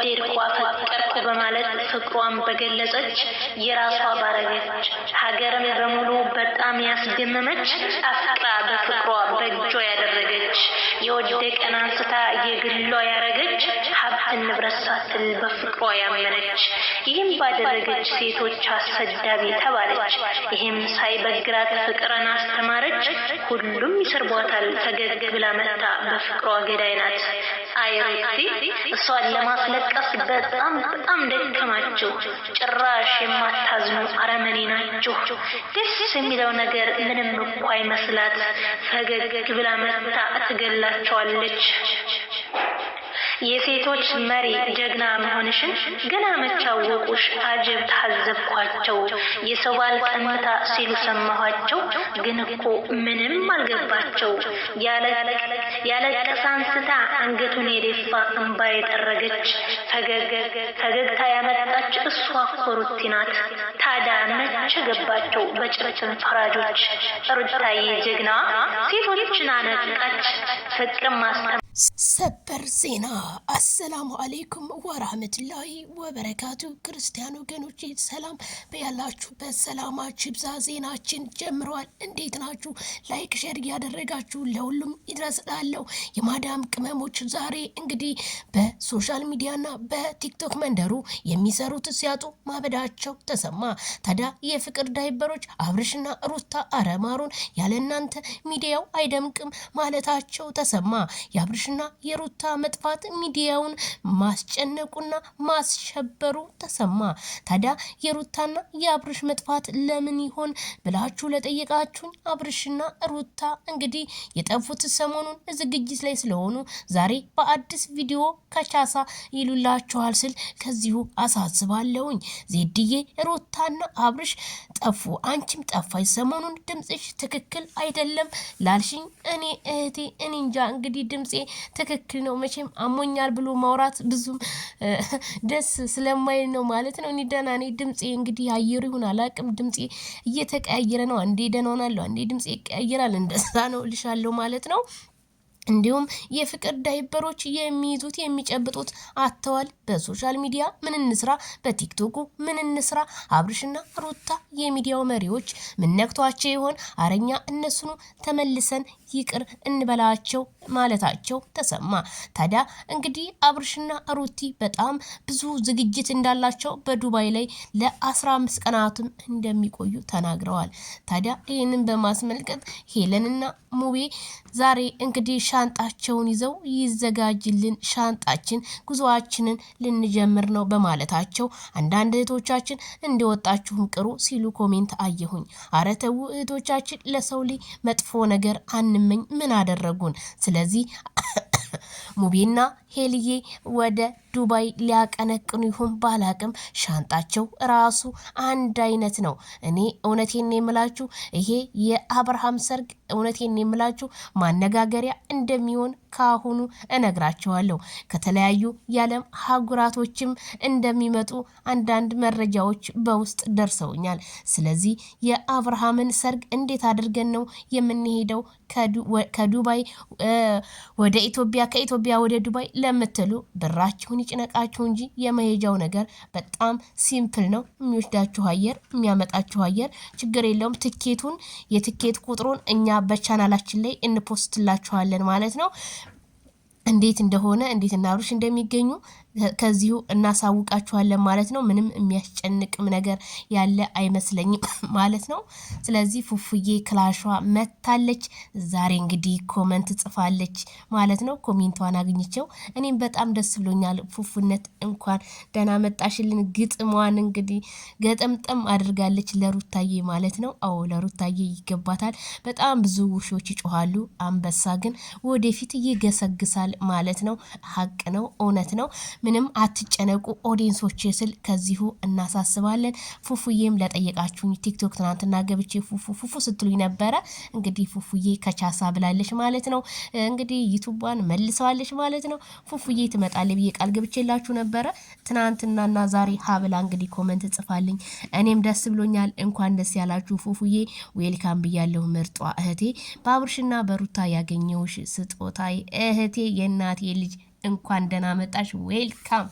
ወደድኳ ፈቀርኩ በማለት ፍቅሯን በገለጸች የራሷ ባረገች ሀገርን በሙሉ በጣም ያስደመመች አፍቅራ በፍቅሯ በእጇ ያደረገች የወደቀን አንስታ የግሏ ያረገች ሀብት ንብረት ሳትል በፍቅሯ ያመነች ይህም ባደረገች ሴቶች አሰዳቢ ተባለች። ይህም ሳይበግራት ፍቅርን አስተማረች። ሁሉም ይሰርቧታል ፈገግ ብላ መታ በፍቅሯ ገዳይ ናት። አይሩቲ እሷን ለማስለቀስ በጣም ደከማችሁ። ጭራሽ የማታዝኑ አረመኔ ናችሁ። ደስ የሚለው ነገር ምንም እኮ አይመስላት ፈገግ ብላ መታ ትገላቸዋለች። የሴቶች መሪ ጀግና መሆንሽን ገና መቻወቁሽ አጀብ ታዘብኳቸው። የሰው ባል ቀምታ ሲሉ ሰማኋቸው፣ ግን እኮ ምንም አልገባቸው። ያለቀሰ አንስታ አንገቱን የደፋ እንባ የጠረገች ፈገግታ ያመጣች እሷ እኮ ሩቲ ናት። ታዲያ መቼ ገባቸው በጭፍን ፈራጆች? ሩታዬ ጀግና ሴቶችን አነቃች። ፍቅር ማስተማር ሰበር ዜና። አሰላሙ አለይኩም ወራህመቱላሂ ወበረካቱ። ክርስቲያን ወገኖቼ ሰላም በያላችሁበት ሰላማችሁ ይብዛ። ዜናችን ጀምሯል። እንዴት ናችሁ? ላይክ ሼር እያደረጋችሁ ለሁሉም ይድረስላለሁ። የማዳም ቅመሞች ዛሬ እንግዲህ በሶሻል ሚዲያና በቲክቶክ መንደሩ የሚሰሩት ሲያጡ ማበዳቸው ተሰማ። ታዲያ የፍቅር ዳይበሮች አብርሽና ሩታ አረማሩን ያለ እናንተ ሚዲያው አይደምቅም ማለታቸው ተሰማ። የአብርሽና የሩታ መጥፋት ሚዲያውን ማስጨነቁና ማስሸበሩ ተሰማ። ታዲያ የሩታና የአብርሽ መጥፋት ለምን ይሆን ብላችሁ ለጠየቃችሁኝ አብርሽና ሩታ እንግዲህ የጠፉት ሰሞኑን ዝግጅት ላይ ስለሆኑ ዛሬ በአዲስ ቪዲዮ ከቻሳ ይሉላችኋል ስል ከዚሁ አሳስባለሁኝ። ዜድዬ ሩታና አብርሽ ጠፉ፣ አንቺም ጠፋሽ። ሰሞኑን ድምጽሽ ትክክል አይደለም ላልሽኝ እኔ እህቴ እኔ እንጃ እንግዲህ ድምጼ ትክክል ነው። መቼም አሞኛል ብሎ ማውራት ብዙም ደስ ስለማይል ነው ማለት ነው። እኔ ደህና ነኝ። ድምጼ እንግዲህ አየሩ ይሁን አላቅም፣ ድምጼ እየተቀያየረ ነው። አንዴ ደህና ሆናለሁ፣ አንዴ ድምጼ ይቀያየራል። እንደዛ ነው ልሻለሁ ማለት ነው። እንዲሁም የፍቅር ዳይበሮች የሚይዙት የሚጨብጡት አተዋል። በሶሻል ሚዲያ ምን እንስራ፣ በቲክቶኩ ምን እንስራ? አብርሽና ሩታ የሚዲያው መሪዎች ምን ነክቷቸው ይሆን? አረኛ እነሱኑ ተመልሰን ይቅር እንበላቸው ማለታቸው ተሰማ። ታዲያ እንግዲህ አብርሽና ሩቲ በጣም ብዙ ዝግጅት እንዳላቸው በዱባይ ላይ ለ15 ቀናትም እንደሚቆዩ ተናግረዋል። ታዲያ ይህንን በማስመልከት ሄለንና ሙቤ ዛሬ እንግዲህ ሻንጣቸውን ይዘው ይዘጋጅልን፣ ሻንጣችን ጉዞአችንን ልንጀምር ነው በማለታቸው አንዳንድ እህቶቻችን እንደወጣችሁም ቅሩ ሲሉ ኮሜንት አየሁኝ። አረ ተው እህቶቻችን፣ ለሰው ላይ መጥፎ ነገር አንመኝ፣ ምን አደረጉን? ስለዚህ ሙቤና ሄልዬ ወደ ዱባይ ሊያቀነቅኑ ይሁን ባላቅም ሻንጣቸው ራሱ አንድ አይነት ነው። እኔ እውነቴን የምላችሁ ይሄ የአብርሃም ሰርግ እውነቴን የምላችሁ ማነጋገሪያ እንደሚሆን ካሁኑ እነግራቸዋለሁ። ከተለያዩ የዓለም ሀገራቶችም እንደሚመጡ አንዳንድ መረጃዎች በውስጥ ደርሰውኛል። ስለዚህ የአብርሃምን ሰርግ እንዴት አድርገን ነው የምንሄደው ከዱባይ ወደ ኢትዮጵያ፣ ከኢትዮጵያ ወደ ዱባይ ለምትሉ ብራችሁን ይጭነቃችሁ እንጂ የመሄጃው ነገር በጣም ሲምፕል ነው። የሚወስዳችሁ አየር፣ የሚያመጣችሁ አየር ችግር የለውም። ትኬቱን የትኬት ቁጥሩን እኛ በቻናላችን ላይ እንፖስትላችኋለን ማለት ነው። እንዴት እንደሆነ እንዴት እናብርሽ እንደሚገኙ ከዚሁ እናሳውቃችኋለን ማለት ነው። ምንም የሚያስጨንቅም ነገር ያለ አይመስለኝም ማለት ነው። ስለዚህ ፉፉዬ ክላሿ መታለች ዛሬ እንግዲህ ኮሜንት ጽፋለች ማለት ነው። ኮሜንቷን አግኝቼው እኔም በጣም ደስ ብሎኛል። ፉፉነት እንኳን ደህና መጣሽልን። ግጥሟን እንግዲህ ገጠምጠም አድርጋለች ለሩታዬ ማለት ነው። አዎ ለሩታዬ ይገባታል። በጣም ብዙ ውሾች ይጮሃሉ፣ አንበሳ ግን ወደፊት ይገሰግሳል ማለት ነው። ሀቅ ነው፣ እውነት ነው። ምንም አትጨነቁ ኦዲየንሶች ስል ከዚሁ እናሳስባለን። ፉፉዬም ለጠየቃችሁኝ ቲክቶክ ትናንትና ገብቼ ፉፉ ስትሉኝ ነበረ። እንግዲህ ፉፉዬ ከቻሳ ብላለች ማለት ነው። እንግዲህ ዩቲዩቧን መልሰዋለች ማለት ነው። ፉፉዬ ትመጣለች ብዬ ቃል ገብቼላችሁ ነበረ። ትናንትናና ዛሬ ሀብላ እንግዲህ ኮሜንት ጽፋልኝ እኔም ደስ ብሎኛል። እንኳን ደስ ያላችሁ ፉፉዬ፣ ዌልካም ብያለሁ ምርጧ እህቴ። በአብርሽና በሩታ ያገኘውሽ ስጦታ እህቴ፣ የእናቴ ልጅ እንኳን ደህና መጣሽ። ዌልካም